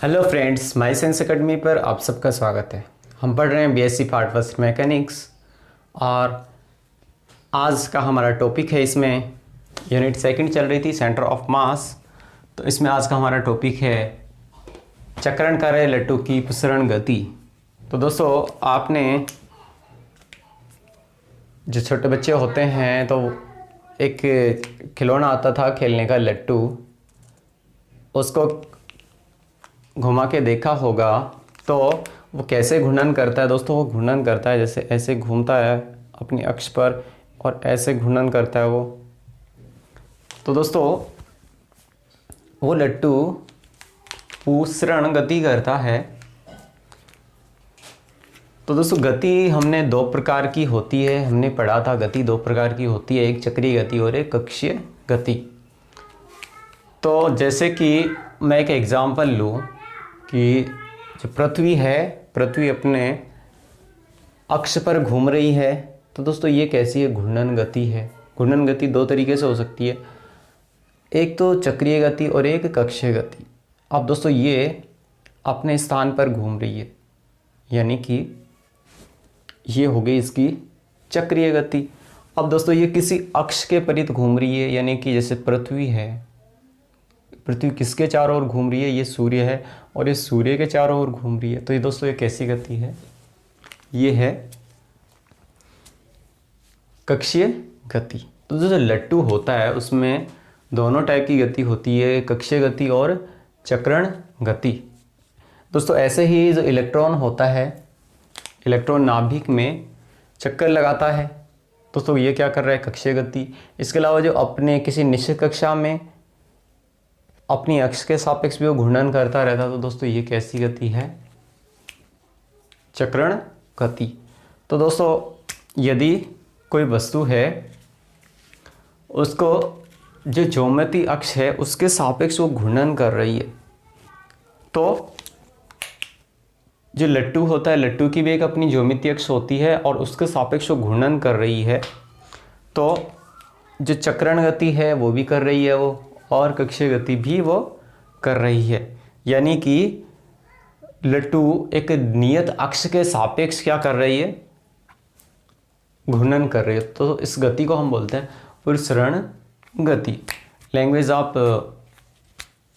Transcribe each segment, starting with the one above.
Hello friends, माई science academy पर आप सबका स्वागत है। हम पढ़ रहे हैं बीएससी पार्ट फर्स्ट मैकेनिक्स और आज का हमारा टॉपिक है, इसमें यूनिट सेकंड चल रही थी सेंटर ऑफ मास। तो इसमें आज का हमारा टॉपिक है चक्रण कार्य लट्टू की प्रसरण गति। तो दोस्तों, आपने जो छोटे बच्चे होते हैं तो एक खिलौना आता था खेलने का लट्टू, उसको घुमा के देखा होगा तो वो कैसे घूर्णन करता है। दोस्तों, वो घूर्णन करता है जैसे ऐसे घूमता है अपनी अक्ष पर और ऐसे घूर्णन करता है वो। तो दोस्तों, वो लट्टू प्रसरण गति करता है। तो दोस्तों, गति हमने दो प्रकार की होती है, हमने पढ़ा था गति दो प्रकार की होती है, एक चक्रीय गति और एक कक्षीय गति। तो जैसे कि मैं एक एग्जांपल लूँ कि जो पृथ्वी है, पृथ्वी अपने अक्ष पर घूम रही है। तो दोस्तों, ये कैसी है? घूर्णन गति है। घूर्णन गति दो तरीके से हो सकती है, एक तो चक्रीय गति और एक कक्षीय गति। अब दोस्तों, ये अपने स्थान पर घूम रही है, यानी कि ये हो गई इसकी चक्रीय गति। अब दोस्तों, ये किसी अक्ष के परित घूम रही है, यानी कि जैसे पृथ्वी है, पृथ्वी किसके चारों ओर घूम रही है? ये सूर्य है और ये सूर्य के चारों ओर घूम रही है। तो ये दोस्तों, ये कैसी गति है? ये है कक्षीय गति। तो जो लट्टू होता है उसमें दोनों टाइप की गति होती है, कक्षीय गति और चक्रण गति। दोस्तों, ऐसे ही जो इलेक्ट्रॉन होता है, इलेक्ट्रॉन नाभिक में चक्कर लगाता है। दोस्तों, ये क्या कर रहा है? कक्षीय गति। इसके अलावा जो अपने किसी निश्चित कक्षा में अपनी अक्ष के सापेक्ष भी वो घूर्णन करता रहता है। तो दोस्तों, ये कैसी गति है? चक्रण गति। तो दोस्तों, यदि कोई वस्तु है, उसको जो ज्योमेट्री अक्ष है उसके सापेक्ष वो घूर्णन कर रही है, तो जो लट्टू होता है, लट्टू की भी एक अपनी ज्योमेट्री अक्ष होती है और उसके सापेक्ष वो घूर्णन कर रही है। तो जो चक्रण गति है वो भी कर रही है वो, और कक्षीय गति भी वो कर रही है। यानी कि लट्टू एक नियत अक्ष के सापेक्ष क्या कर रही है? घूर्णन कर रही है। तो इस गति को हम बोलते हैं प्रसरण गति। लैंग्वेज आप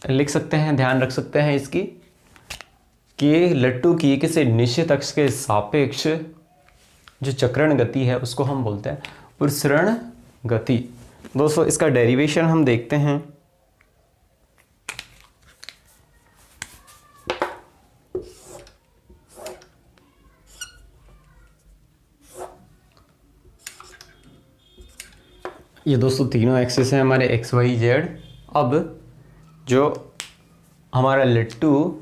लिख सकते हैं, ध्यान रख सकते हैं इसकी, कि लट्टू की किसी निश्चित अक्ष के सापेक्ष जो चक्रण गति है उसको हम बोलते हैं प्रसरण गति। दोस्तों, इसका डेरिवेशन हम देखते हैं। ये दोस्तों तीनों एक्सिस हैं हमारे, एक्स वाई जेड। अब जो हमारा लट्टू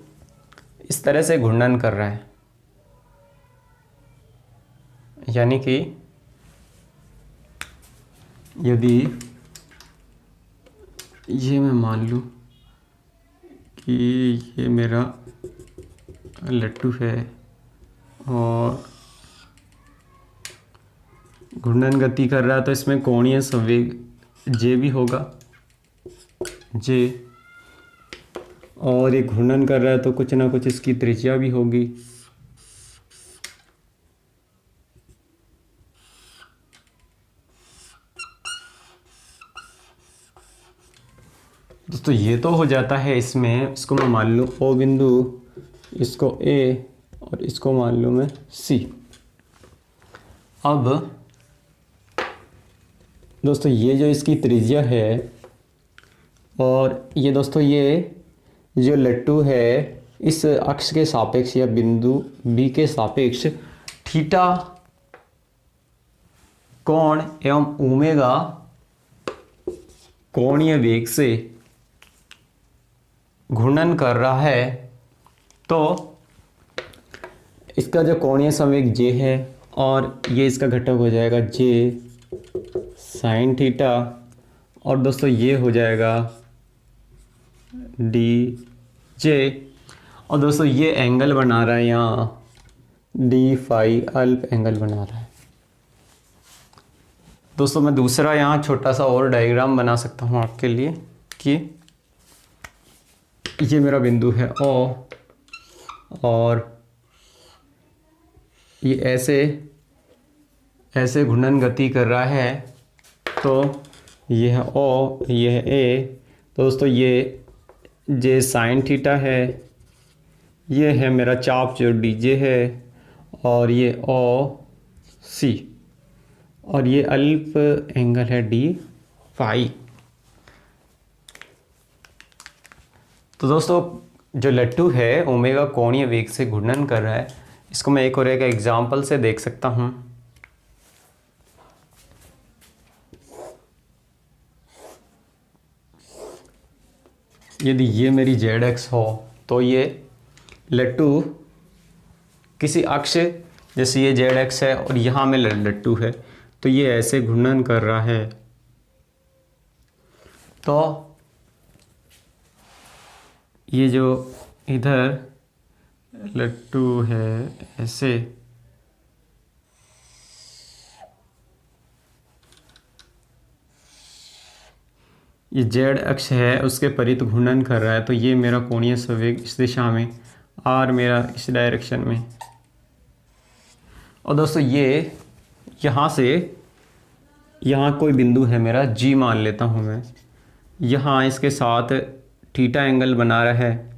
इस तरह से घूर्णन कर रहा है, यानी कि यदि ये मैं मान लूँ कि ये मेरा लट्टू है और घूर्णन गति कर रहा है, तो इसमें कोणीय संवेग जे भी होगा, जे, और ये घूर्णन कर रहा है तो कुछ ना कुछ इसकी त्रिज्या भी होगी। दोस्तों, ये तो हो जाता है इसमें, इसको मैं मान लूँ ओ बिंदु, इसको ए और इसको मान लूँ मैं सी। अब दोस्तों, ये जो इसकी त्रिज्या है और ये दोस्तों ये जो लट्टू है इस अक्ष के सापेक्ष या बिंदु बी के सापेक्ष थीटा कोण एवं ओमेगा कोणीय वेग से घूर्णन कर रहा है। तो इसका जो कोणीय संवेग जे है और ये इसका घटक हो जाएगा जे साइन थीटा, और दोस्तों ये हो जाएगा डी जे, और दोस्तों ये एंगल बना रहा है यहाँ डी फाई अल्प एंगल बना रहा है। दोस्तों, मैं दूसरा यहाँ छोटा सा और डायग्राम बना सकता हूँ आपके लिए कि ये मेरा बिंदु है ओ, और ये ऐसे ऐसे घूर्णन गति कर रहा है, तो ये है ओ, ये है ए। तो दोस्तों ये जे साइन थीटा है, ये है मेरा चाप जो डी जे है, और ये ओ सी, और ये अल्प एंगल है डी फाई। तो दोस्तों जो लट्टू है ओमेगा कोणीय वेग से घूर्णन कर रहा है, इसको मैं एक और एक एग्जाम्पल से देख सकता हूँ। यदि ये मेरी जेड एक्स हो, तो ये लट्टू किसी अक्ष, जैसे ये जेड एक्स है और यहाँ में लट्टू है, तो ये ऐसे घूर्णन कर रहा है। तो ये जो इधर लट्टू है ऐसे, ये जेड अक्ष है उसके परित घूर्णन कर रहा है, तो ये मेरा कोणीय संवेग इस दिशा में, आर मेरा इस डायरेक्शन में। और दोस्तों ये यहाँ से यहाँ कोई बिंदु है मेरा जी मान लेता हूँ मैं, यहाँ इसके साथ थीटा एंगल बना रहा है,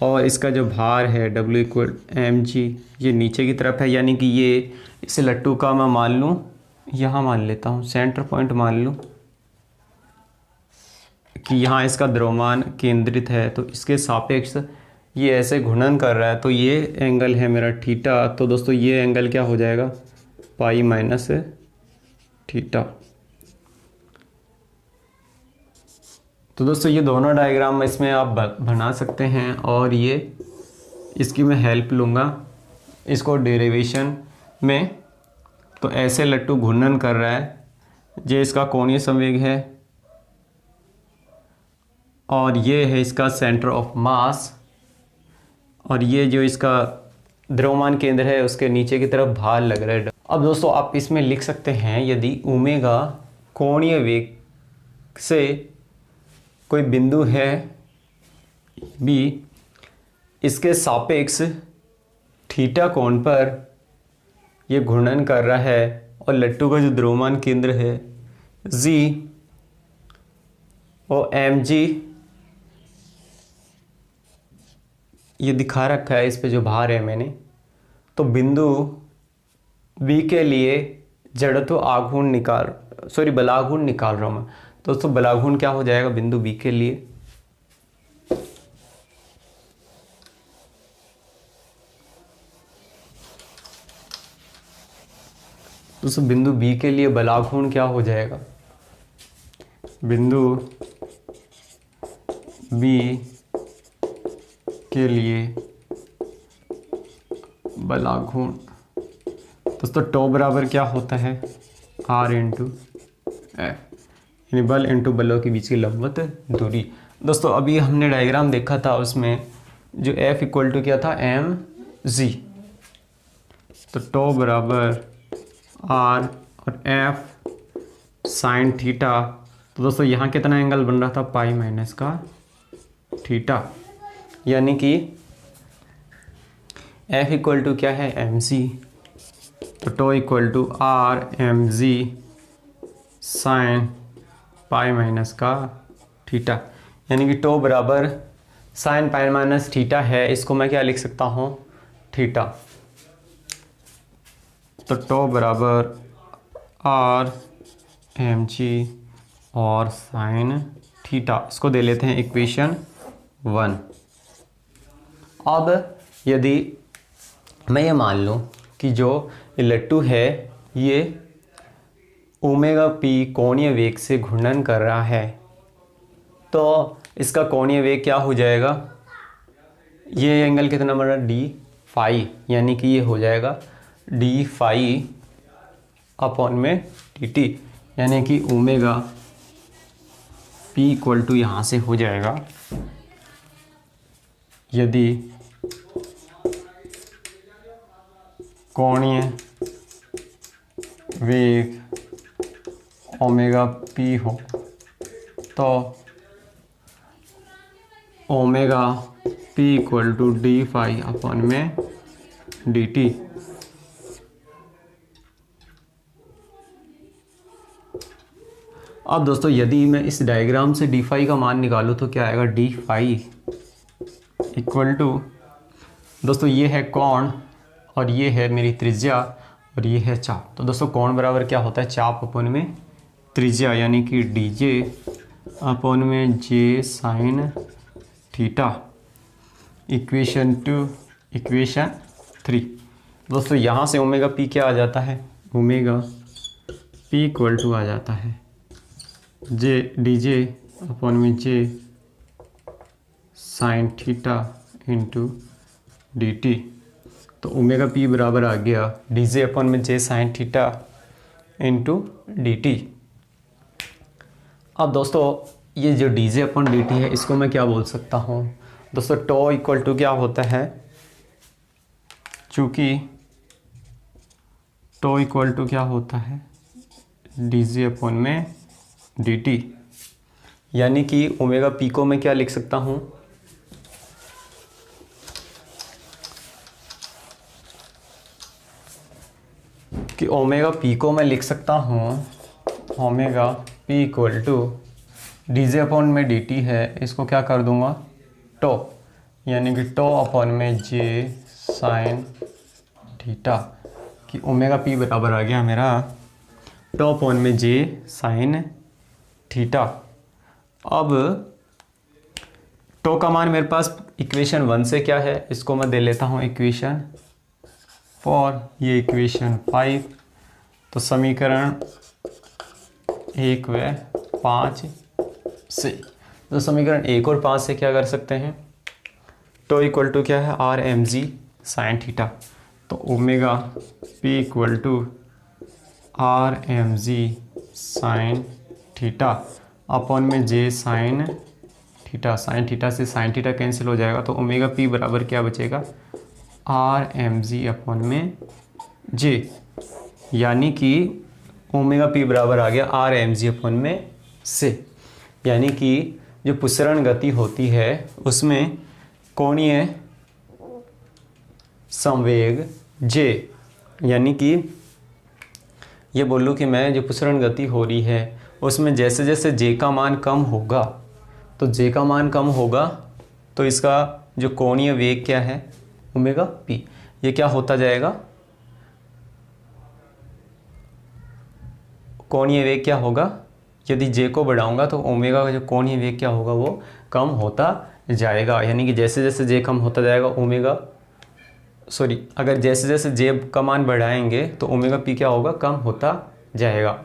और इसका जो भार है W इक्वल mg, ये नीचे की तरफ है, यानी कि ये इस लट्टू का मैं मान लूँ, यहाँ मान लेता हूँ सेंटर पॉइंट मान लूँ कि यहाँ इसका द्रव्यमान केंद्रित है, तो इसके सापेक्ष ये ऐसे घूर्णन कर रहा है, तो ये एंगल है मेरा थीटा। तो दोस्तों ये एंगल क्या हो जाएगा, पाई माइनस थीटा। तो दोस्तों ये दोनों डायग्राम इसमें आप बना सकते हैं, और ये इसकी मैं हेल्प लूँगा इसको डेरिवेशन में। तो ऐसे लट्टू घूर्णन कर रहा है, ये इसका कोणीय संवेग है, और ये है इसका सेंटर ऑफ मास, और ये जो इसका द्रव्यमान केंद्र है उसके नीचे की तरफ भार लग रहा है। अब दोस्तों आप इसमें लिख सकते हैं, यदि ओमेगा कोणीय वेग से कोई बिंदु है बी, इसके सापेक्ष थीटा कोण पर ये घूर्णन कर रहा है, और लट्टू का जो द्रव्यमान केंद्र है जी और mg ये दिखा रखा है इस पे जो भार है मैंने। तो बिंदु बी के लिए जड़त्व आघूर्ण बलाघूर्ण निकाल रहा हूँ मैं। दोस्तों बलाघूर्ण क्या हो जाएगा बिंदु बी के लिए, दोस्तों बिंदु बी के लिए बलाघूर्ण क्या हो जाएगा, बिंदु बी के लिए बलाघूर्ण, दोस्तों टो बराबर क्या होता है, आर इंटू एफ, यानी बल इंटू बलों के बीच की लंबवत दूरी। दोस्तों अभी हमने डायग्राम देखा था, उसमें जो एफ इक्वल टू क्या था, एम जी। तो टो बराबर आर और एफ साइन थीटा। तो दोस्तों यहाँ कितना एंगल बन रहा था, पाई माइनस का थीटा, यानी कि एफ इक्वल टू क्या है, एम सी। तो tau equal to R M G sine pi minus का थीटा, यानी कि टो बराबर साइन पाई माइनस थीटा है। इसको मैं क्या लिख सकता हूँ, थीटा। तो टो बराबर आर एम जी और साइन थीटा, इसको दे लेते हैं इक्वेशन 1। अब यदि मैं ये मान लूँ कि जो लट्टू है ये ओमेगा पी कोणीय वेग से घूर्णन कर रहा है, तो इसका कोणीय वेग क्या हो जाएगा, ये एंगल कितना बन रहा है, डी फाई, यानी कि ये हो जाएगा डी फाई अपॉन में टी टी, यानी कि ओमेगा पी इक्वल टू यहाँ से हो जाएगा, यदि कोणीय वेग ओमेगा पी हो तो omega P equal to D phi upon में डी टी। अब दोस्तों यदि मैं इस डायग्राम से डी फाई का मान निकालूँ तो क्या आएगा, डी फाई इक्वल टू, दोस्तों ये है कोण और ये है मेरी त्रिज्या और ये है चाप। तो दोस्तों कोण बराबर क्या होता है, चाप अपॉन में त्रिज्या, यानी कि डी जे अपॉन में J sine theta, equation 2 equation 3। दोस्तों यहाँ से ओमेगा पी क्या आ जाता है, ओमेगा पी इक्वल टू आ जाता है जे डी जे अपॉन में J sine theta into D T. तो ओमेगा पी बराबर आ गया डी जे अपॉन में J sine theta into D T. अब दोस्तों ये जो D J upon D T है इसको मैं क्या बोल सकता हूँ दोस्तों, टो इक्वल टू क्या होता है, चूँकि टो इक्वल टू क्या होता है, डी जे अपॉन में डी टी, यानी कि ओमेगा पी को मैं क्या लिख सकता हूँ, कि ओमेगा पी को मैं लिख सकता हूँ, omega P equal to D J upon में डी टी है, इसको क्या कर दूंगा टो, यानी कि टो अपॉन में जे साइन थीटा, कि ओमेगा पी बराबर आ गया मेरा टो अपॉन में जे साइन थीटा। अब टो का मान मेरे पास इक्वेशन 1 से क्या है, इसको मैं दे लेता हूँ इक्वेशन 4, ये इक्वेशन 5। तो समीकरण 1 व 5 से, तो समीकरण 1 और 5 से क्या कर सकते हैं, टो इक्वल टू क्या है, R M G sine theta. तो omega P equal to R M G sine theta upon में J sine theta, sine theta से साइन थीटा कैंसिल हो जाएगा, तो ओमेगा पी बराबर क्या बचेगा, आर एम जी अपॉन में जे, यानी कि ओमेगा पी बराबर आ गया आर एम जी अपॉन में से, यानी कि जो पुसरण गति होती है उसमें कोणीय संवेग जे, यानी कि ये बोलूँ कि मैं जो पुसरण गति हो रही है उसमें जैसे जैसे जे का मान कम होगा, तो जे का मान कम होगा तो इसका जो कोणीय वेग क्या है, ओमेगा पी, ये क्या होता जाएगा, कोणीय वेग क्या होगा, यदि जे को बढ़ाऊंगा तो ओमेगा का जो कोणीय वेग क्या होगा वो कम होता जाएगा, यानी कि जैसे जैसे जे कम होता जाएगा ओमेगा, सॉरी, अगर जैसे जैसे जे का मान बढ़ाएंगे तो ओमेगा पी क्या होगा, कम होता जाएगा,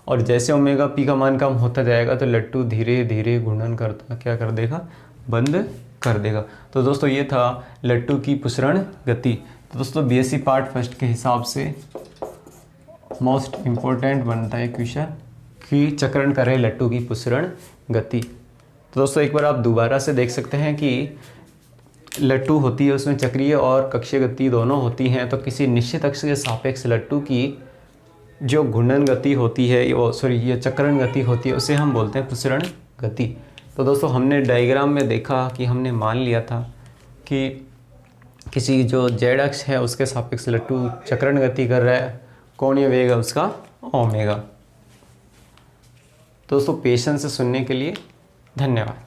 और जैसे ओमेगा पी का मान कम होता जाएगा तो लट्टू धीरे धीरे घूर्णन करता क्या कर देगा, बंद कर देगा। तो दोस्तों ये था लट्टू की पुसरण गति। तो दोस्तों बीएससी पार्ट फर्स्ट के हिसाब से मोस्ट इम्पोर्टेंट बनता है क्वेश्चन कि चक्रण करे लट्टू की पुसरण गति। तो दोस्तों एक बार आप दोबारा से देख सकते हैं कि लट्टू होती है उसमें चक्रीय और कक्षीय गति दोनों होती हैं। तो किसी निश्चित अक्ष के सापेक्ष लट्टू की जो घूर्णन गति होती है, ये चक्रण गति होती है, उसे हम बोलते हैं पुसरण गति। तो दोस्तों हमने डायग्राम में देखा कि हमने मान लिया था कि किसी जो जेड अक्ष है उसके सापेक्ष लट्टू चक्रण गति कर रहा है, कोणीय वेग है उसका ओमेगा। दोस्तों पेशेंस से सुनने के लिए धन्यवाद।